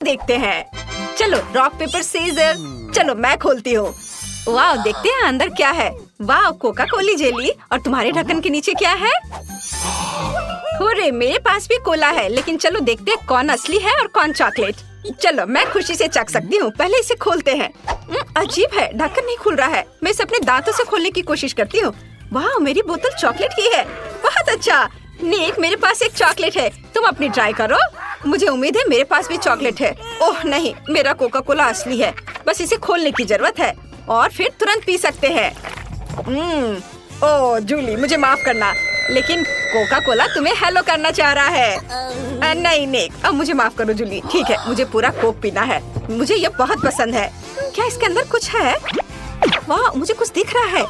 देखते हैं। चलो रॉक पेपर सीजर। चलो मैं खोलती हूँ। वाह, देखते हैं अंदर क्या है। वाह, कोका कोला जेली। और तुम्हारे ढक्कन के नीचे क्या है? हुर्रे, मेरे पास भी कोला है। लेकिन चलो देखते हैं कौन असली है और कौन चॉकलेट। चलो मैं खुशी से चख सकती हूँ। पहले इसे खोलते हैं। अजीब है, ढक्कन नहीं खुल रहा है। मैं इसे अपने दांतों से खोलने की कोशिश करती हूँ। वाह, मेरी बोतल चॉकलेट की है। बहुत अच्छा। निक, मेरे पास एक चॉकलेट है। तुम अपनी ट्राई करो। मुझे उम्मीद है मेरे पास भी चॉकलेट है। ओह नहीं, मेरा कोका कोला असली है। बस इसे खोलने की जरूरत है और फिर तुरंत पी सकते हैं। ओह जूली, मुझे माफ करना, लेकिन कोका कोला तुम्हें हेलो करना चाह रहा है। नहीं निक, अब मुझे माफ करो जूली। ठीक है, मुझे पूरा कोक पीना है। मुझे ये बहुत पसंद है। क्या इसके अंदर कुछ है? वाह, मुझे कुछ दिख रहा है।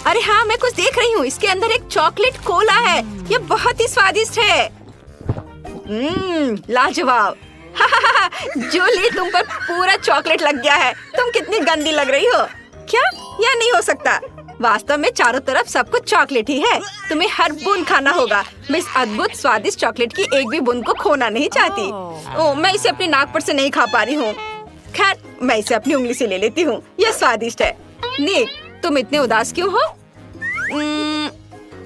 अरे हाँ, मैं कुछ देख रही हूँ। इसके अंदर एक चॉकलेट कोला है। ये बहुत ही स्वादिष्ट है। लाजवाब। जूली, तुम पर पूरा चॉकलेट लग गया है। तुम कितनी गंदी लग रही हो। क्या? यह नहीं हो सकता। वास्तव में चारों तरफ सब कुछ चॉकलेट ही है। तुम्हें हर बूंद खाना होगा। मैं इस अद्भुत स्वादिष्ट चॉकलेट की एक भी बूंद को खोना नहीं चाहती। ओह, मैं इसे अपनी नाक पर से नहीं खा पा रही हूँ। खैर, मैं इसे अपनी उंगली से ले लेती हूँ। यह स्वादिष्ट है। निक, तुम इतने उदास क्यों हो?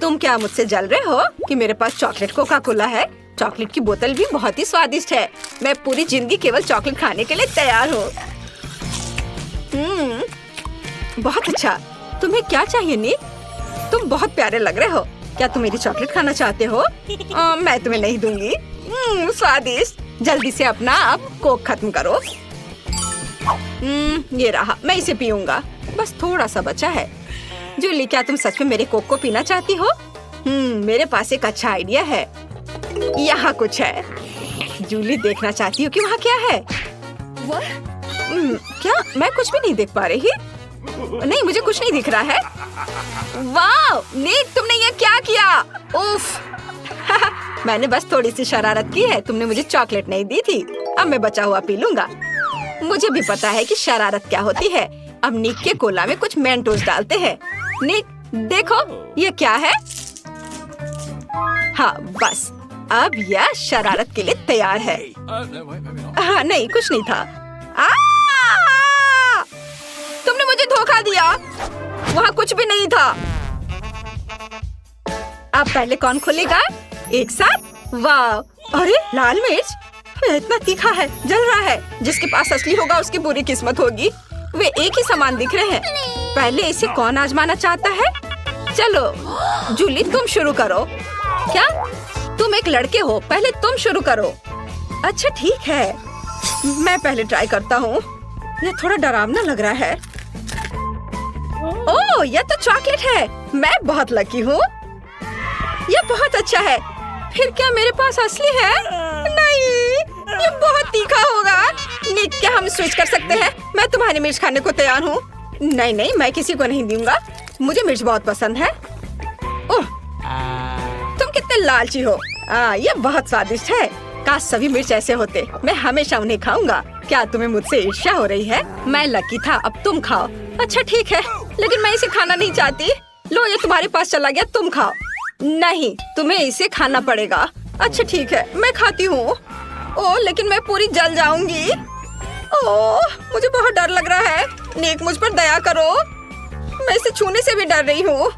तुम क्या मुझसे जल रहे हो कि मेरे पास चॉकलेट कोका कोला है? चॉकलेट की बोतल भी बहुत ही स्वादिष्ट है। मैं पूरी जिंदगी केवल चॉकलेट खाने के लिए तैयार हूँ। बहुत अच्छा। तुम्हें क्या चाहिए निक? तुम बहुत प्यारे लग रहे हो। क्या तुम मेरी चॉकलेट खाना चाहते हो? मैं तुम्हें नहीं दूंगी। स्वादिष्ट। जल्दी से अपना अब कोक खत्म करो। ये रहा, मैं इसे पीऊंगा। बस थोड़ा सा बचा है। जूली, क्या तुम सच में मेरे कोक को पीना चाहती हो? मेरे पास एक अच्छा आइडिया है। यहाँ कुछ है। जूली, देखना चाहती हो कि वहाँ क्या है? क्या? मैं कुछ भी नहीं देख पा रही। नहीं, मुझे कुछ नहीं दिख रहा है। वाह निक, तुमने ये क्या किया? उफ। मैंने बस थोड़ी सी शरारत की है। तुमने मुझे चॉकलेट नहीं दी थी। अब मैं बचा हुआ पी लूंगा। मुझे भी पता है कि शरारत क्या होती है। अब निक के कोला में कुछ मेंटोस डालते हैं। निक, देखो ये क्या है? हाँ, बस अब यह शरारत के लिए तैयार है। हाँ, नहीं, कुछ नहीं था। तुमने मुझे धोखा दिया। वहाँ कुछ भी नहीं था। अब पहले कौन खोलेगा? एक साथ? वाह, अरे लाल मिर्च, यह इतना तीखा है, जल रहा है। जिसके पास असली होगा उसकी बुरी किस्मत होगी। वे एक ही समान दिख रहे हैं। पहले इसे कौन आजमाना चाहता है? चलो जूली, तुम शुरू करो। क्या? तुम एक लड़के हो, पहले तुम शुरू करो। अच्छा ठीक है, मैं पहले ट्राई करता हूँ। यह थोड़ा डरावना लग रहा है। ओह, यह तो चॉकलेट है। मैं बहुत लकी हूँ। यह बहुत अच्छा है। फिर क्या मेरे पास असली है? नहीं, ये बहुत तीखा होगा। निक, क्या हम स्विच कर सकते हैं? मैं तुम्हारी मिर्च खाने को तैयार हूँ। नहीं नहीं, मैं किसी को नहीं दूंगा। मुझे मिर्च बहुत पसंद है। ओह, तुम कितने लालची हो। ये बहुत स्वादिष्ट है। काश सभी मिर्च ऐसे होते। मैं हमेशा उन्हें खाऊंगा। क्या तुम्हें मुझसे ईर्ष्या हो रही है? मैं लकी था, अब तुम खाओ। अच्छा ठीक है, लेकिन मैं इसे खाना नहीं चाहती। लो, ये तुम्हारे पास चला गया, तुम खाओ। नहीं, तुम्हें इसे खाना पड़ेगा। अच्छा ठीक है, मैं खाती हूँ। ओह, लेकिन मैं पूरी जल जाऊंगी। ओह, मुझे बहुत डर लग रहा है। निक, मुझ पर दया करो। मैं इसे छूने से भी डर रही हूँ।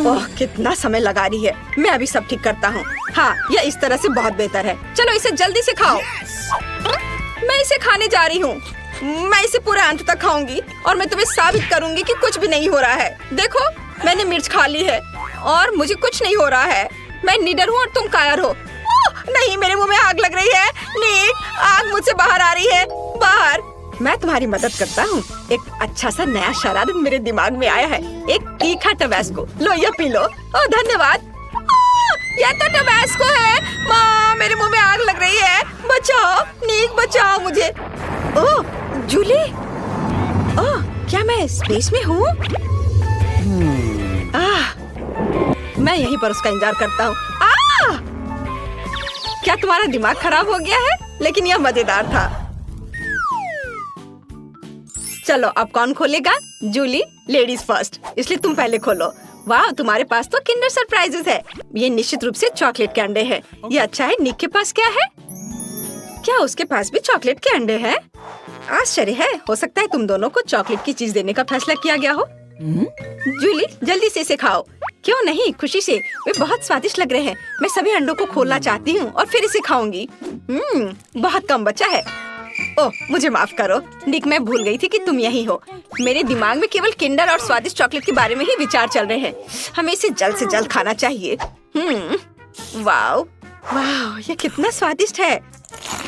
ओह, कितना समय लगा रही है। मैं अभी सब ठीक करता हूँ। हाँ, यह इस तरह से बहुत बेहतर है। चलो इसे जल्दी से खाओ। मैं इसे खाने जा रही हूँ। मैं इसे पूरे अंत तक खाऊंगी और मैं तुम्हें साबित करूंगी कि कुछ भी नहीं हो रहा है। देखो, मैंने मिर्च खा ली है और मुझे कुछ नहीं हो रहा है। मैं निडर हूँ और तुम कायर हो। नहीं, मेरे मुंह में आग लग रही है। निक, आग मुझसे बाहर आ रही है। बाहर। मैं तुम्हारी मदद करता हूँ। एक अच्छा सा नया शरारत मेरे दिमाग में आया है। एक तीखा टबैस्को। लो, ये पी लो। ओह धन्यवाद। यह तो टबैस्को है। माँ, मेरे मुंह में आग लग रही है। बचाओ निक, बचाओ मुझे। ओह जूली, ओह, क्या मैं स्पेस में हूँ? मैं यहीं पर उसका इंतजार करता हूँ। क्या तुम्हारा दिमाग खराब हो गया है? लेकिन यह मजेदार था। चलो अब कौन खोलेगा? जूली, लेडीज फर्स्ट, इसलिए तुम पहले खोलो। वाह, तुम्हारे पास तो किंडर सरप्राइजेस है। ये निश्चित रूप से चॉकलेट के अंडे हैं। ये अच्छा है। निक के पास क्या है? क्या उसके पास भी चॉकलेट के अंडे हैं? आश्चर्य है, हो सकता है तुम दोनों को चॉकलेट की चीज देने का फैसला किया गया हो। जूली, जल्दी से इसे खाओ। क्यों नहीं, खुशी से, वे बहुत स्वादिष्ट लग रहे हैं। मैं सभी अंडों को खोलना चाहती हूँ और फिर इसे खाऊंगी। बहुत कम बचा है। ओह, मुझे माफ करो निक, मैं भूल गई थी कि तुम यही हो। मेरे दिमाग में केवल किंडर और स्वादिष्ट चॉकलेट के बारे में ही विचार चल रहे हैं। हमें इसे जल्द से जल्द खाना चाहिए। वाह वाह, ये कितना स्वादिष्ट है।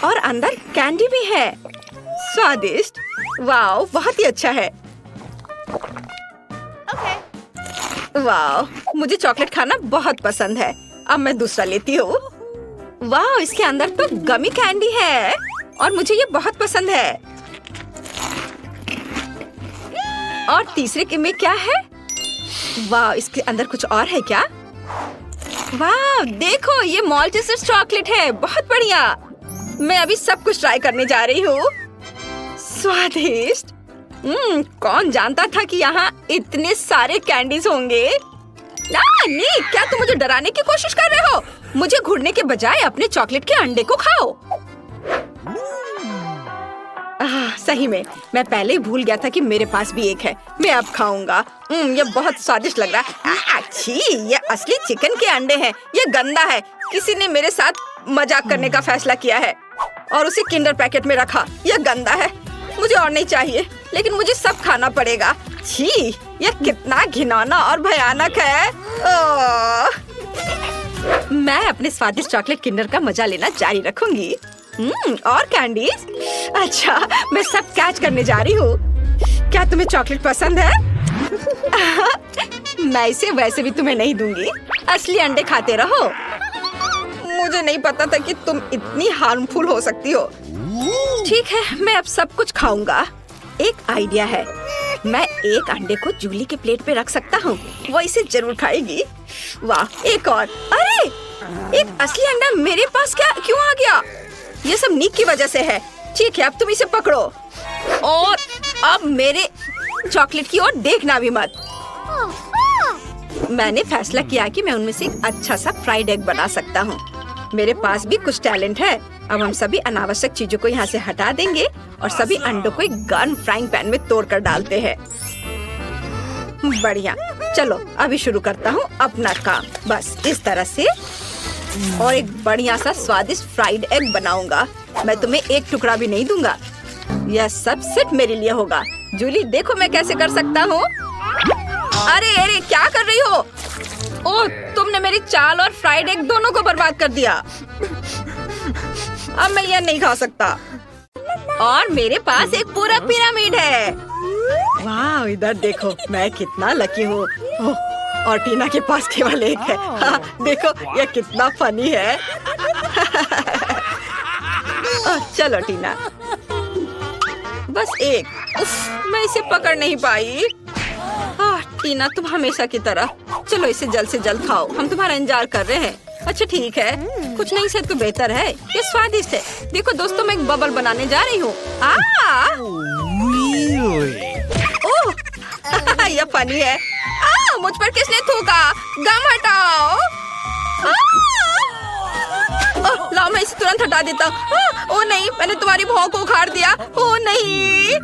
और अंदर कैंडी भी है। स्वादिष्ट, वाह, बहुत ही अच्छा है। वाह, मुझे चॉकलेट खाना बहुत पसंद है। अब मैं दूसरा लेती हूँ। वाह, इसके अंदर तो गमी कैंडी है और मुझे ये बहुत पसंद है। और तीसरे के में क्या है? वाह, इसके अंदर कुछ और है क्या? वाह, देखो, ये माल्टेसर चॉकलेट है। बहुत बढ़िया। मैं अभी सब कुछ ट्राई करने जा रही हूँ। स्वादिष्ट। कौन जानता था कि यहाँ इतने सारे कैंडीज होंगे। नहीं, क्या तुम मुझे डराने की कोशिश कर रहे हो? मुझे घुड़ने के बजाय अपने चॉकलेट के अंडे को खाओ। सही में, मैं पहले ही भूल गया था कि मेरे पास भी एक है। मैं अब खाऊंगा। ये बहुत स्वादिष्ट लग रहा है। अच्छी, ये असली चिकन के अंडे हैं। ये गंदा है। किसी ने मेरे साथ मजाक करने का फैसला किया है और उसे किंडर पैकेट में रखा। ये गंदा है। मुझे और नहीं चाहिए, लेकिन मुझे सब खाना पड़ेगा। छी, ये कितना घिनौना और भयानक है। मैं अपने स्वादिष्ट चॉकलेट किंडर का मजा लेना जारी रखूंगी। और कैंडीज? अच्छा, मैं सब कैच करने जा रही हूँ। क्या तुम्हें चॉकलेट पसंद है? मैं इसे वैसे भी तुम्हें नहीं दूंगी। असली अंडे खाते रहो। मुझे नहीं पता था कि तुम इतनी हार्मफुल हो सकती हो। ठीक है, मैं अब सब कुछ खाऊंगा। एक आइडिया है। मैं एक अंडे को जूली के प्लेट पे रख सकता हूँ। वो इसे जरूर खाएगी। वाह, एक और। अरे, एक असली अंडा मेरे पास क्यों आ गया? ये सब निक की वजह से है। ठीक है, अब तुम इसे पकड़ो और अब मेरे चॉकलेट की ओर देखना भी मत। मैंने फैसला किया कि मैं उनमें से एक अच्छा सा फ्राइड एग बना सकता हूँ। मेरे पास भी कुछ टैलेंट है। अब हम सभी अनावश्यक चीजों को यहाँ से हटा देंगे और सभी अंडों को एक गन फ्राइंग पैन में तोड़कर डालते हैं। बढ़िया, चलो अभी शुरू करता हूँ अपना काम। बस इस तरह से। और एक बढ़िया सा स्वादिष्ट फ्राइड एग बनाऊंगा। मैं तुम्हें एक टुकड़ा भी नहीं दूंगा। यह सब सिर्फ मेरे लिए होगा। जूली, देखो मैं कैसे कर सकता हूँ। अरे अरे, क्या कर रही हो? ओह, तुमने मेरी चाल और फ्राइड एग दोनों को बर्बाद कर दिया। अब मैं यह नहीं खा सकता। और मेरे पास एक पूरा पिरामिड है। वाह, इधर देखो, मैं कितना लकी हूँ। और टीना के पास केवल एक है। हाँ, देखो यह कितना फनी है। चलो टीना, बस एक। मैं इसे पकड़ नहीं पाई। टीना, तुम हमेशा की तरह। चलो इसे जल्द से जल्द खाओ, हम तुम्हारा इंतजार कर रहे हैं। अच्छा ठीक है, कुछ नहीं से तो बेहतर है। ये स्वादिष्ट है। देखो दोस्तों, मैं एक बबल बनाने जा रही हूँ। ओह, यह फनी है। मुझ पर किसने थूका? गम हटाओ। लाओ, मैं इसे तुरंत हटा देता हूँ। ओह नहीं, मैंने तुम्हारी भौं को उखाड़ दिया। ओह नहीं,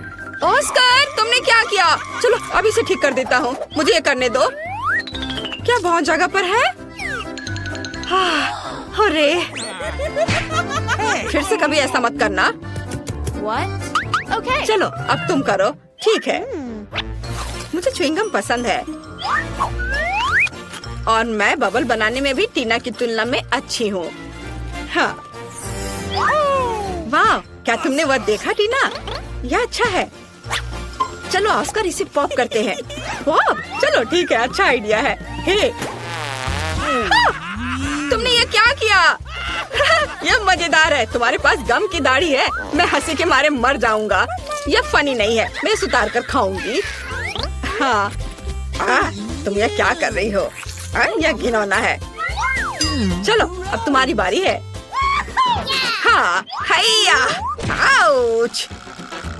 ऑस्कर, तुमने क्या किया? चलो अभी इसे ठीक कर देता हूँ। मुझे ये करने दो। क्या बहुत जगह पर है? अरे, फिर से कभी ऐसा मत करना। Okay. चलो अब तुम करो। ठीक है, मुझे च्युइंगम पसंद है और मैं बबल बनाने में भी टीना की तुलना में अच्छी हूँ। हाँ, वाह, क्या तुमने वह देखा टीना? यह अच्छा है। चलो ऑस्कर, इसे पॉप करते हैं। पॉप? चलो ठीक है, अच्छा आइडिया है। हे, तुमने ये क्या किया? यह मजेदार है। तुम्हारे पास गम की दाढ़ी है। मैं हंसी के मारे मर जाऊंगा। यह फनी नहीं है। मैं इसे उतार कर खाऊंगी। हाँ, तुम ये क्या कर रही हो? यह घिनौना है। चलो अब तुम्हारी बारी है। हाँ, हैया, आउच,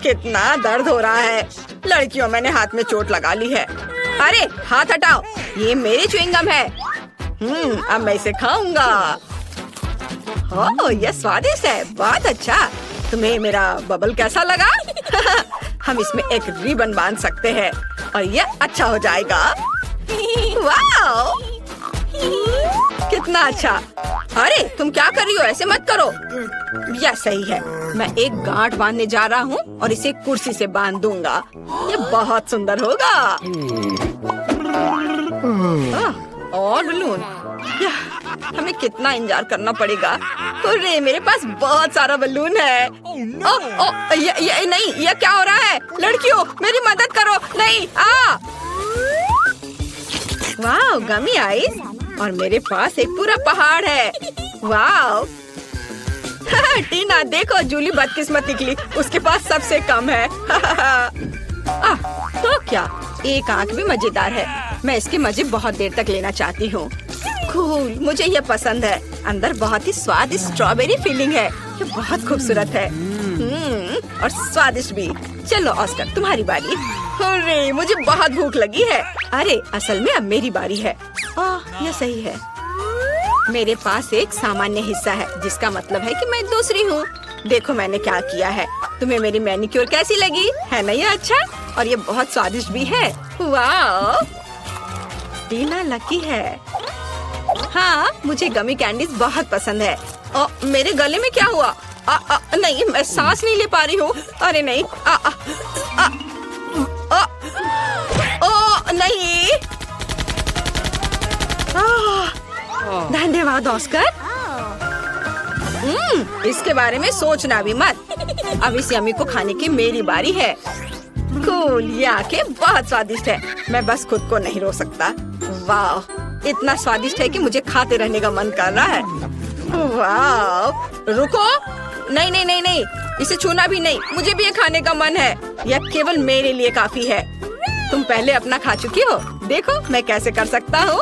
कितना दर्द हो रहा है। लड़कियों, मैंने हाथ में चोट लगा ली है। अरे हाथ हटाओ, ये मेरी च्युइंगम है। अब मैं इसे खाऊंगा। ओह, यह स्वादिष्ट है, बहुत अच्छा। तुम्हें मेरा बबल कैसा लगा? हम इसमें एक रिबन बांध सकते हैं और यह अच्छा हो जाएगा। वाह, कितना अच्छा। अरे तुम क्या कर रही हो? ऐसे मत करो। यह सही है। मैं एक गांठ बांधने जा रहा हूँ और इसे कुर्सी से बांध दूंगा। यह बहुत सुंदर होगा। और बलून, हमें कितना इंतजार करना पड़ेगा। अरे मेरे पास बहुत सारा बलून है। नहीं, यह क्या हो रहा है? लड़कियों, मेरी मदद करो। नहीं, वाह, गमी आइस। और मेरे पास एक पूरा पहाड़ है। वाह। टीना देखो, जूली बदकिस्मत निकली, उसके पास सबसे कम है। तो क्या, एक आंख भी मजेदार है। मैं इसके मजे बहुत देर तक लेना चाहती हूँ। कूल, मुझे यह पसंद है। अंदर बहुत ही स्वादिष्ट स्ट्रॉबेरी फीलिंग है। ये बहुत खूबसूरत है और स्वादिष्ट भी। चलो ऑस्कर, तुम्हारी बारी। अरे मुझे बहुत भूख लगी है। अरे असल में अब मेरी बारी है। यह सही है। मेरे पास एक सामान्य हिस्सा है, जिसका मतलब है कि मैं दूसरी हूँ। देखो मैंने क्या किया है। तुम्हें मेरी मैनिक्योर कैसी लगी? है ना ये अच्छा? और ये बहुत स्वादिष्ट भी है। वाह, टीना लकी है। हाँ, मुझे गमी कैंडीज बहुत पसंद है। मेरे गले में क्या हुआ? नहीं, मैं सांस नहीं ले पा रही हूँ। अरे नहीं, नहीं। धन्यवाद ऑस्कर। इसके बारे में सोचना भी मत। अब इस यम्मी को खाने की मेरी बारी है। कूल, ये आंखें बहुत स्वादिष्ट है। मैं बस खुद को नहीं रोक सकता। वाह, इतना स्वादिष्ट है कि मुझे खाते रहने का मन कर रहा है। वाह, रुको। नहीं नहीं नहीं नहीं, इसे छूना भी नहीं। मुझे भी ये खाने का मन है। यह केवल मेरे लिए काफी है। तुम पहले अपना खा चुकी हो। देखो मैं कैसे कर सकता हूँ।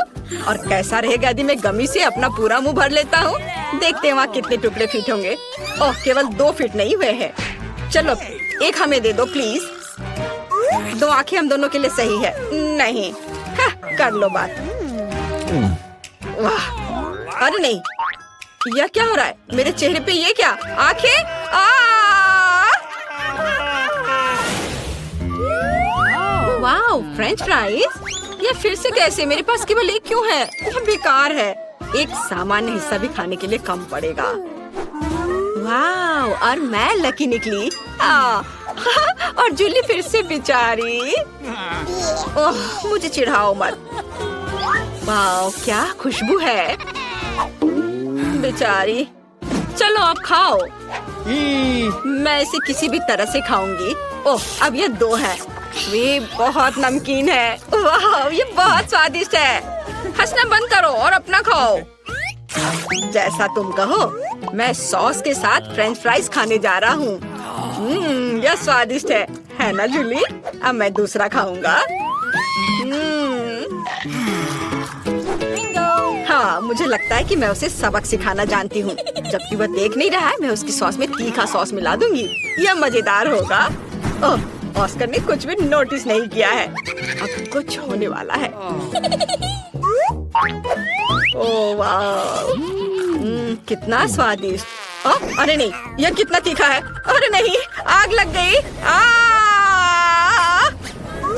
और कैसा रहेगा यदि मैं गमी से अपना पूरा मुंह भर लेता हूँ। देखते हैं वहाँ कितने टुकड़े फिट होंगे। ओह, केवल 2 फिट नहीं हुए हैं। चलो एक हमें दे दो प्लीज। 2 आंखें हम दोनों के लिए सही है। नहीं, कर लो बात। वाह, अरे नहीं, यह क्या हो रहा है? मेरे चेहरे पे ये क्या? आंखें? वाह, फ्रेंच फ्राइज। यह फिर से कैसे? मेरे पास केवल एक क्यों है? यह बेकार है। एक सामान्य हिस्सा भी खाने के लिए कम पड़ेगा। वाह, और मैं लकी निकली। और जूली फिर से बेचारी। ओह, मुझे चिढ़ाओ मत। वाह, क्या खुशबू है। बेचारी। चलो आप खाओ। मैं इसे किसी भी तरह से खाऊंगी। ओह, अब ये 2 है। वे बहुत नमकीन है। वाह, ये बहुत स्वादिष्ट है। हंसना बंद करो और अपना खाओ। जैसा तुम कहो। मैं सॉस के साथ फ्रेंच फ्राइज खाने जा रहा हूँ। यह स्वादिष्ट है ना जूली? अब मैं दूसरा खाऊंगा। हाँ, मुझे लगता है कि मैं उसे सबक सिखाना जानती हूँ। जबकि वह देख नहीं रहा है, मैं उसकी सॉस में तीखा सॉस मिला दूंगी। यह मजेदार होगा। ओह, ऑस्कर ने कुछ भी नोटिस नहीं किया है। अब कुछ होने वाला है। ओह वाह, कितना स्वादिष्ट। अरे नहीं, यह कितना तीखा है। अरे नहीं, आग लग गई।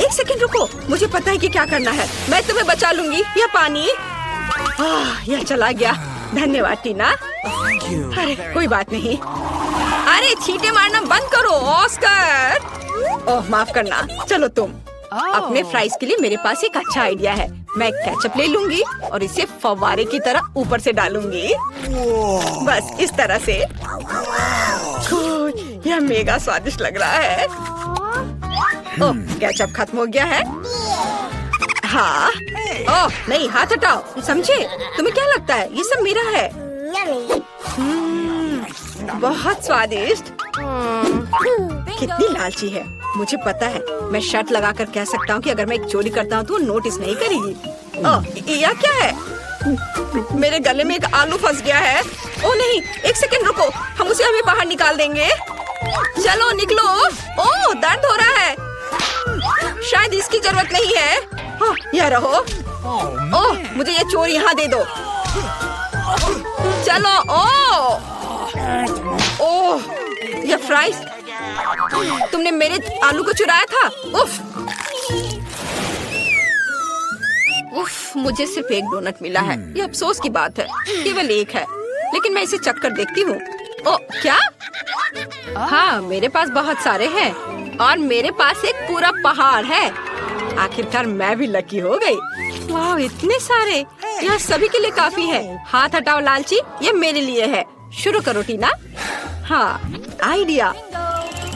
एक सेकंड रुको, मुझे पता है कि क्या करना है। मैं तुम्हें बचा लूंगी। यह पानी। यह चला गया। धन्यवाद टीना। अरे कोई बात नहीं। अरे छींटे मारना बंद करो ऑस्कर। ओह माफ करना। चलो तुम। अपने फ्राइज के लिए मेरे पास एक अच्छा आइडिया है। मैं केचप ले लूंगी और इसे फव्वारे की तरह ऊपर से डालूंगी। बस इस तरह से। यह मेगा स्वादिष्ट लग रहा है। ओह, केचप खत्म हो गया है। हाँ। ओह नहीं, हाथ हटाओ। समझे? तुम्हें क्या लगता है ये सब मेरा है? बहुत स्वादिष्ट। कितनी लालची है। मुझे पता है। मैं शर्त लगाकर कह सकता हूँ कि अगर मैं एक चोरी करता हूँ तो वो नोटिस नहीं करेगी। ओह, यह क्या है? मेरे गले में एक आलू फंस गया है। ओह नहीं, एक सेकंड रुको। हम उसे अभी बाहर निकाल देंगे। चलो निकलो। ओह, दर्द हो रहा है। शायद इसकी जरूरत नहीं है। यह रहो। ओह, मुझे ये चोर यहाँ दे दो। चलो। ओह, ये फ्राइज, तुमने मेरे आलू को चुराया था। उफ, उफ, मुझे सिर्फ एक डोनट मिला है। ये अफसोस की बात है, केवल एक है, लेकिन मैं इसे चख कर देखती हूँ। ओ, क्या? हाँ, मेरे पास बहुत सारे हैं और मेरे पास एक पूरा पहाड़ है। आखिरकार मैं भी लकी हो गई। वाह, इतने सारे, यह सभी के लिए काफी है। हाथ हटाओ लालची, ये मेरे लिए है। शुरू करो टीना। हाँ, आइडिया।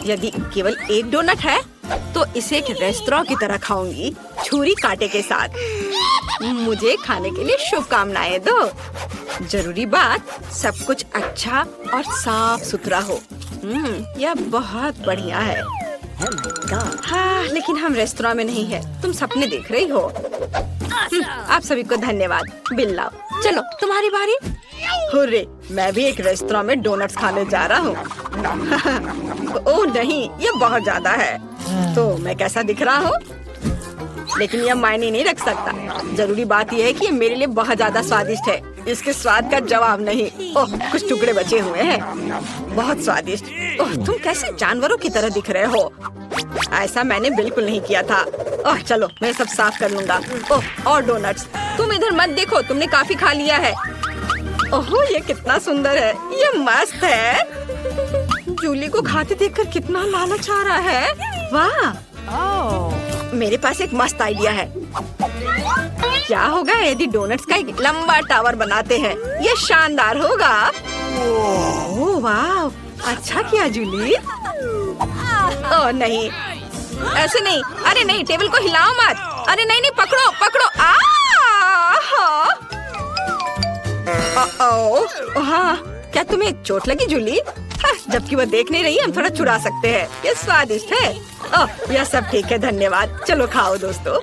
यदि केवल एक डोनट है तो इसे एक रेस्तरां की तरह खाऊंगी, छुरी कांटे के साथ। मुझे खाने के लिए शुभकामनाएं दो। जरूरी बात, सब कुछ अच्छा और साफ सुथरा हो। यह बहुत बढ़िया है। हाँ, लेकिन हम रेस्तरां में नहीं है, तुम सपने देख रही हो। आप सभी को धन्यवाद। बिल लाओ। चलो, तुम्हारी बारी। हुर्रे, मैं भी एक रेस्तरां में डोनट्स खाने जा रहा हूँ। ओह नहीं, ये बहुत ज्यादा है। तो मैं कैसा दिख रहा हूँ? लेकिन यह मायने नहीं रख सकता। जरूरी बात यह है कि ये मेरे लिए बहुत ज्यादा स्वादिष्ट है। इसके स्वाद का जवाब नहीं। ओह, कुछ टुकड़े बचे हुए हैं। बहुत स्वादिष्ट। ओह, तुम कैसे जानवरों की तरह दिख रहे हो? ऐसा मैंने बिल्कुल नहीं किया था। ओह, चलो, मैं सब साफ कर लूंगा। ओह, और डोनट्स। तुम इधर मत देखो, तुमने काफी खा लिया है। ओह, ये कितना सुंदर है। ये मस्त है। जूली को खाते देखकर कितना लालच आ रहा है। वाह, मेरे पास एक मस्त आइडिया है। क्या होगा यदि डोनट्स का एक लंबा टावर बनाते हैं? ये शानदार होगा। ओह वाह, अच्छा किया जूली। ओह नहीं, ऐसे नहीं। अरे नहीं, टेबल को हिलाओ मत। अरे नहीं नहीं, पकड़ो पकड़ो। हाँ, क्या तुम्हें चोट लगी जूली? जबकि वह देख नहीं रही, हम थोड़ा चुरा सकते हैं। ये स्वादिष्ट है। ओह, यह सब ठीक है, धन्यवाद। चलो खाओ दोस्तों।